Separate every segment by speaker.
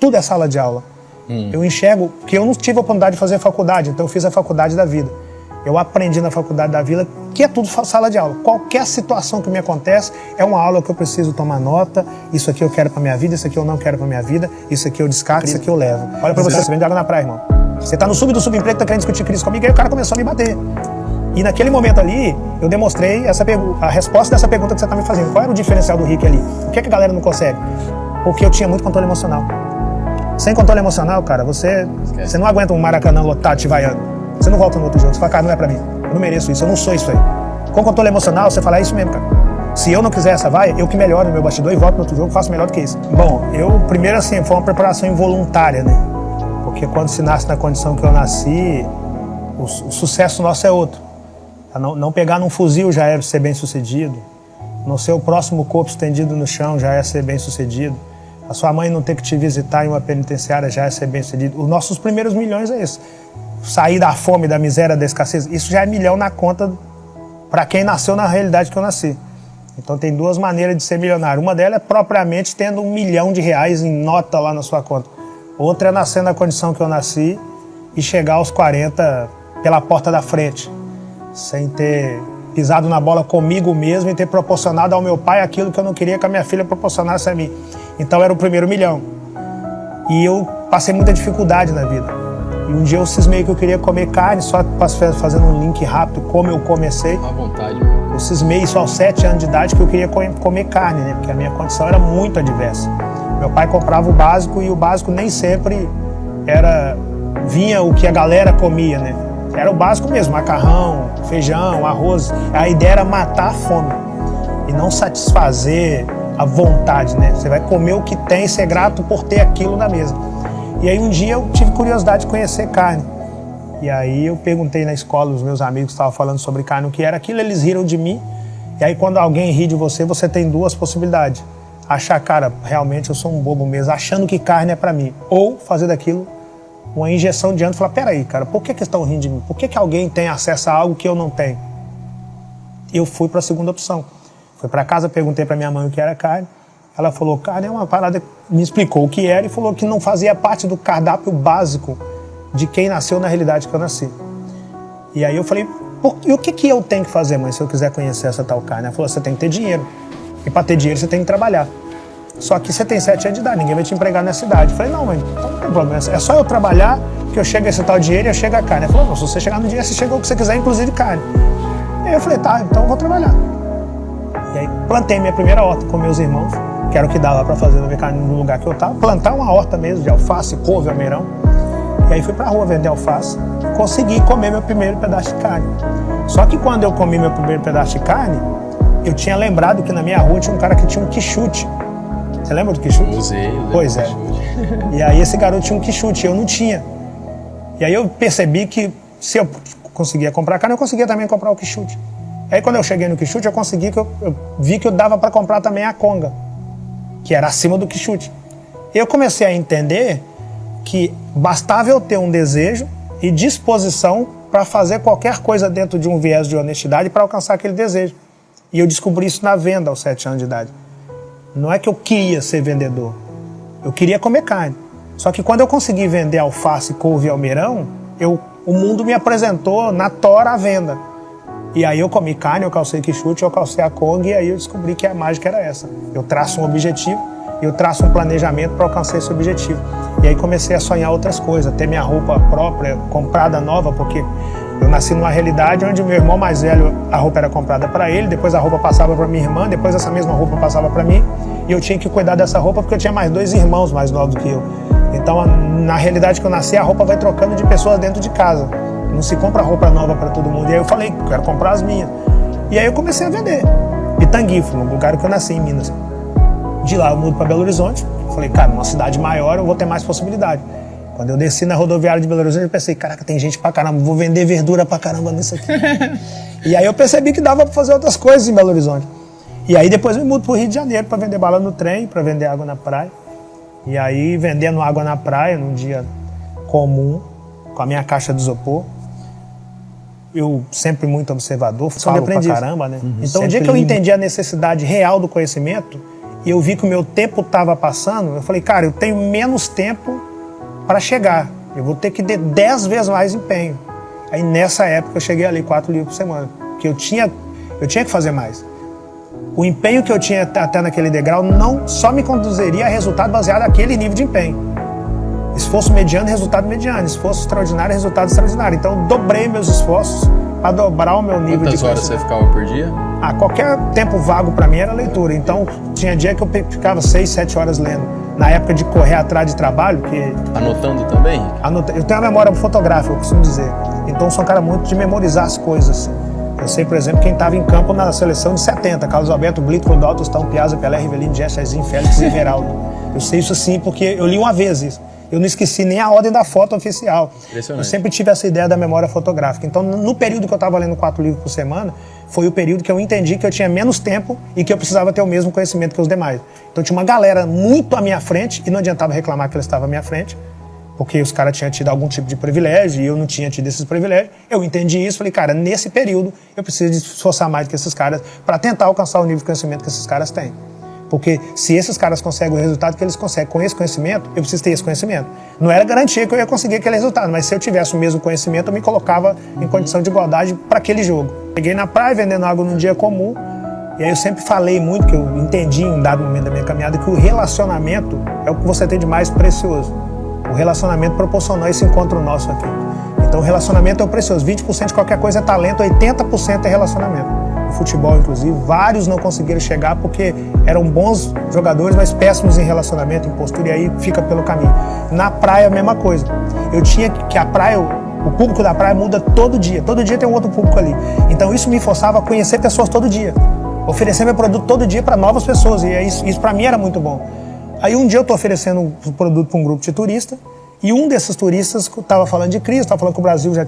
Speaker 1: tudo é sala de aula. Eu enxergo, porque eu não tive a oportunidade de fazer faculdade, então eu fiz a faculdade da vida. Eu aprendi na faculdade da vida que é tudo sala de aula. Qualquer situação que me acontece é uma aula que eu preciso tomar nota. Isso aqui eu quero pra minha vida, isso aqui eu não quero pra minha vida, isso aqui eu descarto, isso aqui eu levo. Olha pra você vende água na praia, irmão. Você tá no sub do subemprego, tá querendo discutir crise comigo, aí o cara começou a me bater. E naquele momento ali, eu demonstrei a resposta dessa pergunta que você tá me fazendo. Qual era o diferencial do Rick ali? Por que a galera não consegue? Porque eu tinha muito controle emocional. Sem controle emocional, cara, você não aguenta um Maracanã lotado te vaiando. Você não volta no outro jogo, você fala, cara, não é pra mim. Eu não mereço isso, eu não sou isso aí. Com controle emocional, você fala, é isso mesmo, cara. Se eu não quiser essa vaia, eu que melhoro no meu bastidor e volto no outro jogo, faço melhor do que isso. Bom, primeiro assim, foi uma preparação involuntária, né? Porque quando se nasce na condição que eu nasci, o sucesso nosso é outro. Não pegar num fuzil já é ser bem sucedido. Não ser o próximo corpo estendido no chão já é ser bem sucedido. A sua mãe não ter que te visitar em uma penitenciária já é ser bem sucedido. Os nossos primeiros milhões é isso. Sair da fome, da miséria, da escassez, isso já é milhão na conta para quem nasceu na realidade que eu nasci. Então tem duas maneiras de ser milionário. Uma delas é propriamente tendo R$1 milhão em nota lá na sua conta. Outra é nascer na condição que eu nasci e chegar aos 40 pela porta da frente, sem ter pisado na bola comigo mesmo e ter proporcionado ao meu pai aquilo que eu não queria que a minha filha proporcionasse a mim. Então era o primeiro milhão. E eu passei muita dificuldade na vida. E um dia eu cismei que eu queria comer carne, só fazendo um link rápido, como eu comecei.
Speaker 2: À vontade.
Speaker 1: Eu cismei isso aos 7 anos de idade que eu queria comer carne, né? Porque a minha condição era muito adversa. Meu pai comprava o básico e o básico nem sempre vinha o que a galera comia, né? Era o básico mesmo, macarrão, feijão, arroz. A ideia era matar a fome e não satisfazer a vontade, né? Você vai comer o que tem e ser grato por ter aquilo na mesa. E aí um dia eu tive curiosidade de conhecer carne. E aí eu perguntei na escola, os meus amigos estavam falando sobre carne, o que era aquilo, eles riram de mim. E aí quando alguém ri de você, você tem duas possibilidades. Achar, cara, realmente eu sou um bobo mesmo, achando que carne é pra mim. Ou fazer daquilo uma injeção de ânimo e falar, peraí, cara, por que estão rindo de mim? Por que alguém tem acesso a algo que eu não tenho? Eu fui para a segunda opção. Fui para casa, perguntei para minha mãe o que era carne. Ela falou, carne é uma parada, me explicou o que era e falou que não fazia parte do cardápio básico de quem nasceu na realidade que eu nasci. E aí eu falei, e o que eu tenho que fazer, mãe, se eu quiser conhecer essa tal carne? Ela falou, você tem que ter dinheiro. E para ter dinheiro você tem que trabalhar. Só que você tem 7 anos de idade, ninguém vai te empregar nessa idade. Eu falei, não, mãe, então não tem problema. É só eu trabalhar que eu chego a esse tal dinheiro e eu chego a carne. Ela falou, não, se você chegar no dinheiro, você chega o que você quiser, inclusive carne. E aí eu falei, tá, então eu vou trabalhar. E aí plantei minha primeira horta com meus irmãos, que era o que dava para fazer no lugar que eu tava. Plantar uma horta mesmo de alface, couve, almeirão. E aí fui pra rua vender alface. Consegui comer meu primeiro pedaço de carne. Só que quando eu comi meu primeiro pedaço de carne, eu tinha lembrado que na minha rua tinha um cara que tinha um quichute. Você lembra do quichute?
Speaker 2: Usei.
Speaker 1: Pois é. E aí esse garoto tinha um quichute, eu não tinha. E aí eu percebi que se eu conseguia comprar carne, eu conseguia também comprar o quichute. E aí quando eu cheguei no quichute, eu vi que eu dava para comprar também a conga, que era acima do quichute. Eu comecei a entender que bastava eu ter um desejo e disposição para fazer qualquer coisa dentro de um viés de honestidade para alcançar aquele desejo. E eu descobri isso na venda aos 7 anos de idade. Não é que eu queria ser vendedor, eu queria comer carne. Só que quando eu consegui vender alface, couve e almeirão, o mundo me apresentou na tora a venda. E aí eu comi carne, eu calcei quichute, eu calcei a conga e aí eu descobri que a mágica era essa. Eu traço um objetivo, eu traço um planejamento para alcançar esse objetivo. E aí comecei a sonhar outras coisas, ter minha roupa própria, comprada nova, porque eu nasci numa realidade onde meu irmão mais velho, a roupa era comprada para ele, depois a roupa passava para minha irmã, depois essa mesma roupa passava para mim, e eu tinha que cuidar dessa roupa porque eu tinha mais 2 irmãos mais novos do que eu. Então, na realidade que eu nasci, a roupa vai trocando de pessoas dentro de casa. Não se compra roupa nova para todo mundo. E aí eu falei, quero comprar as minhas. E aí eu comecei a vender. Pitangui, no lugar que eu nasci, em Minas. De lá eu mudo para Belo Horizonte. Falei, cara, numa cidade maior eu vou ter mais possibilidade. Quando eu desci na rodoviária de Belo Horizonte, eu pensei, caraca, tem gente pra caramba, vou vender verdura pra caramba nisso aqui. E aí eu percebi que dava pra fazer outras coisas em Belo Horizonte. E aí depois eu me mudo pro Rio de Janeiro pra vender bala no trem, pra vender água na praia. E aí vendendo água na praia, num dia comum, com a minha caixa de isopor. Eu sempre muito observador, falo pra caramba, né? Então o dia que eu entendi a necessidade real do conhecimento, e eu vi que o meu tempo estava passando, eu falei, cara, eu tenho menos tempo para chegar. Eu vou ter que ter 10 vezes mais empenho. Aí nessa época eu cheguei ali 4 livros por semana, porque eu tinha que fazer mais. O empenho que eu tinha até naquele degrau não só me conduziria a resultado baseado naquele nível de empenho. Esforço mediano, resultado mediano. Esforço extraordinário, resultado extraordinário. Então eu dobrei meus esforços para dobrar o meu nível de conhecimento.
Speaker 2: Quantas horas você ficava por dia?
Speaker 1: Qualquer tempo vago para mim era leitura. Então tinha dia que eu ficava 6, 7 horas lendo. Na época de correr atrás de trabalho, que...
Speaker 2: Anotando também?
Speaker 1: Eu tenho uma memória fotográfica, eu costumo dizer. Então eu sou um cara muito de memorizar as coisas. Eu sei, por exemplo, quem estava em campo na seleção de 70. Carlos Alberto, Blito, Rodolfo, Tostão, Piazza, Pelé, Rivelino, Gesserzinho, Félix e Everaldo. Eu sei isso assim porque eu li uma vez isso. Eu não esqueci nem a ordem da foto oficial. Eu sempre tive essa ideia da memória fotográfica. Então, no período que eu estava lendo 4 livros por semana, foi o período que eu entendi que eu tinha menos tempo e que eu precisava ter o mesmo conhecimento que os demais. Então, tinha uma galera muito à minha frente e não adiantava reclamar que eles estavam à minha frente, porque os caras tinham tido algum tipo de privilégio e eu não tinha tido esses privilégios. Eu entendi isso, falei, cara, nesse período eu preciso esforçar mais do que esses caras para tentar alcançar o nível de conhecimento que esses caras têm. Porque se esses caras conseguem o resultado que eles conseguem com esse conhecimento, eu preciso ter esse conhecimento. Não era garantia que eu ia conseguir aquele resultado, mas se eu tivesse o mesmo conhecimento, eu me colocava em condição de igualdade para aquele jogo. Cheguei na praia vendendo água num dia comum, e aí eu sempre falei muito, que eu entendi em um dado momento da minha caminhada, que o relacionamento é o que você tem de mais precioso. O relacionamento proporcionou esse encontro nosso aqui. Então o relacionamento é o precioso. 20% de qualquer coisa é talento, 80% é relacionamento. No futebol, inclusive, vários não conseguiram chegar porque eram bons jogadores, mas péssimos em relacionamento, em postura, e aí fica pelo caminho. Na praia, a mesma coisa. Eu tinha que a praia, o público da praia muda todo dia tem um outro público ali. Então isso me forçava a conhecer pessoas todo dia, oferecer meu produto todo dia para novas pessoas, e isso para mim era muito bom. Aí um dia eu estou oferecendo um produto para um grupo de turista, e um desses turistas estava falando de crise, estava falando que o Brasil já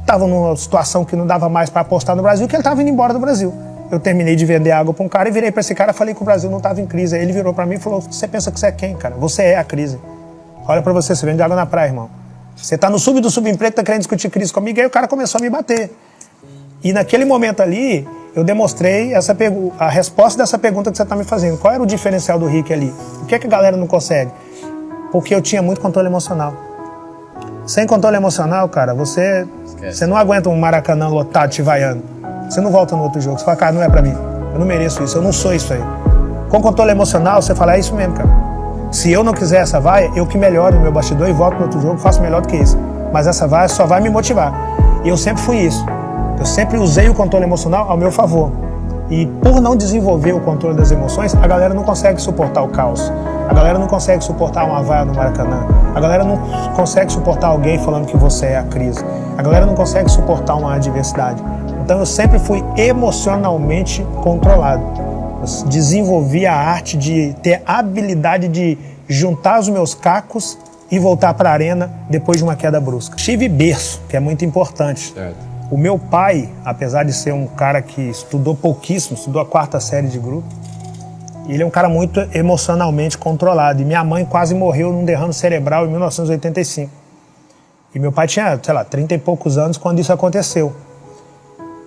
Speaker 1: estava numa situação que não dava mais para apostar no Brasil, que ele estava indo embora do Brasil. Eu terminei de vender água para um cara e virei para esse cara e falei que o Brasil não estava em crise. Aí ele virou para mim e falou, você pensa que você é quem, cara? Você é a crise. Olha para você vende água na praia, irmão. Você está no sub do subemprego, está querendo discutir crise comigo, e aí o cara começou a me bater. E naquele momento ali, eu demonstrei a resposta dessa pergunta que você está me fazendo. Qual era o diferencial do Rick ali? Por que a galera não consegue? Porque eu tinha muito controle emocional. Sem controle emocional, cara, você não aguenta um Maracanã lotado te vaiando. Você não volta no outro jogo. Você fala, cara, não é pra mim. Eu não mereço isso, eu não sou isso aí. Com controle emocional, você fala, é isso mesmo, cara. Se eu não quiser essa vaia, eu que melhoro no meu bastidor e volto no outro jogo, faço melhor do que isso. Mas essa vaia só vai me motivar. E eu sempre fui isso. Eu sempre usei o controle emocional ao meu favor. E por não desenvolver o controle das emoções, a galera não consegue suportar o caos. A galera não consegue suportar uma vaia no Maracanã. A galera não consegue suportar alguém falando que você é a crise. A galera não consegue suportar uma adversidade. Então eu sempre fui emocionalmente controlado. Eu desenvolvi a arte de ter a habilidade de juntar os meus cacos e voltar para a arena depois de uma queda brusca. Tive berço, que é muito importante.
Speaker 2: Certo.
Speaker 1: O meu pai, apesar de ser um cara que estudou pouquíssimo, estudou a 4ª série de grupo, ele é um cara muito emocionalmente controlado. E minha mãe quase morreu num derrame cerebral em 1985. E meu pai tinha, 30 e poucos anos quando isso aconteceu.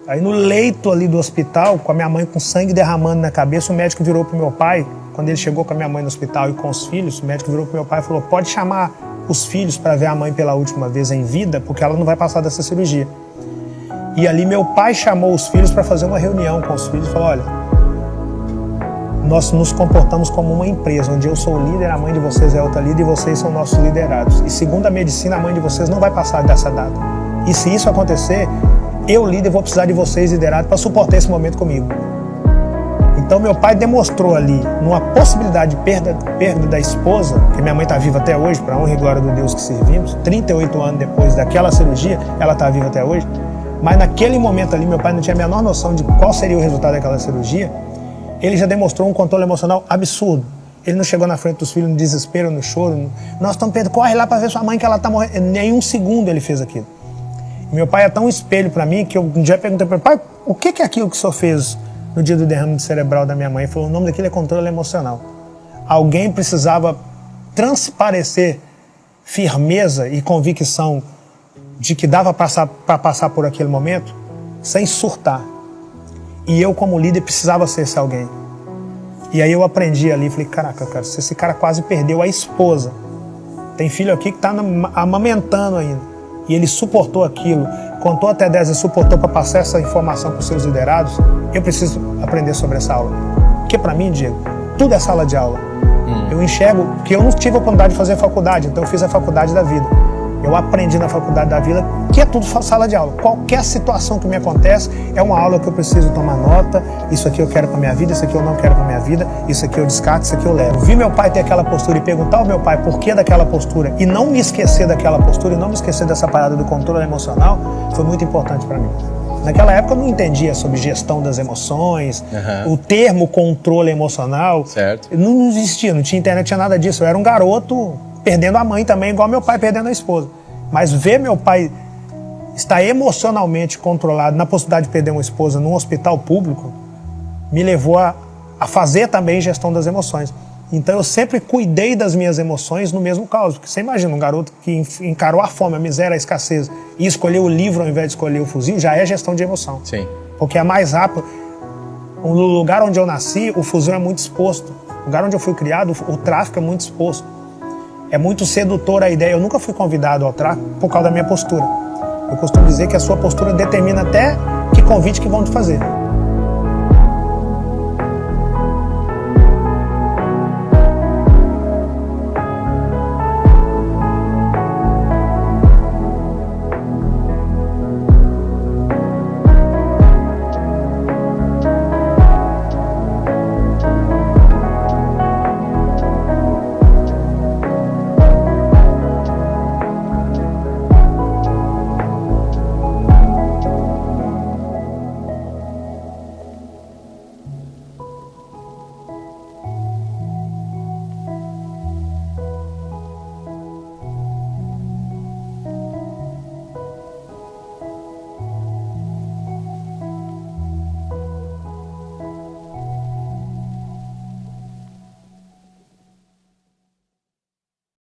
Speaker 1: Aí no leito ali do hospital, com a minha mãe com sangue derramando na cabeça, o médico virou pro meu pai, quando ele chegou com a minha mãe no hospital e com os filhos, o médico virou pro meu pai e falou, pode chamar os filhos para ver a mãe pela última vez em vida, porque ela não vai passar dessa cirurgia. E ali meu pai chamou os filhos para fazer uma reunião com os filhos e falou, olha, nós nos comportamos como uma empresa, onde eu sou o líder, a mãe de vocês é outra líder e vocês são nossos liderados. E segundo a medicina, a mãe de vocês não vai passar dessa data. E se isso acontecer, eu, líder, vou precisar de vocês, liderados, para suportar esse momento comigo. Então meu pai demonstrou ali, numa possibilidade de perda da esposa, que minha mãe está viva até hoje, para a honra e glória do Deus que servimos, 38 anos depois daquela cirurgia, ela está viva até hoje. Mas naquele momento ali, meu pai não tinha a menor noção de qual seria o resultado daquela cirurgia. Ele já demonstrou um controle emocional absurdo. Ele não chegou na frente dos filhos no desespero, no choro. Nós estamos perdendo, corre lá para ver sua mãe que ela está morrendo. Nem um segundo ele fez aquilo. E meu pai é tão espelho para mim que eu um dia perguntei para ele, pai, o que é aquilo que o senhor fez no dia do derrame cerebral da minha mãe? Ele falou, o nome daquilo é controle emocional. Alguém precisava transparecer firmeza e convicção de que dava para passar por aquele momento sem surtar. E eu, como líder, precisava ser esse alguém. E aí eu aprendi ali, falei, caraca, cara, se esse cara quase perdeu a esposa, tem filho aqui que tá amamentando ainda, e ele suportou aquilo, contou até 10 e suportou para passar essa informação para os seus liderados, eu preciso aprender sobre essa aula. Porque para mim, Diego, tudo é sala de aula. Eu enxergo que eu não tive a oportunidade de fazer faculdade, então eu fiz a faculdade da vida. Eu aprendi na faculdade da vida que é tudo sala de aula. Qualquer situação que me acontece é uma aula que eu preciso tomar nota. Isso aqui eu quero para minha vida, isso aqui eu não quero para minha vida, isso aqui eu descarto, isso aqui eu levo. Vi meu pai ter aquela postura e perguntar ao meu pai por que daquela postura e não me esquecer daquela postura e não me esquecer dessa parada do controle emocional foi muito importante para mim. Naquela época eu não entendia sobre gestão das emoções, o termo controle emocional.
Speaker 2: Certo.
Speaker 1: Não existia, não tinha internet, não tinha nada disso. Eu era um garoto perdendo a mãe também, igual meu pai perdendo a esposa. Mas ver meu pai estar emocionalmente controlado na possibilidade de perder uma esposa num hospital público me levou a fazer também gestão das emoções. Então eu sempre cuidei das minhas emoções no mesmo caos. Porque você imagina um garoto que encarou a fome, a miséria, a escassez e escolheu o livro ao invés de escolher o fuzil, já é gestão de emoção.
Speaker 2: Sim.
Speaker 1: Porque é mais rápido. No lugar onde eu nasci, o fuzil é muito exposto. No lugar onde eu fui criado, o tráfico é muito exposto. É muito sedutora a ideia. Eu nunca fui convidado ao tráfico por causa da minha postura. Eu costumo dizer que a sua postura determina até que convite que vão te fazer.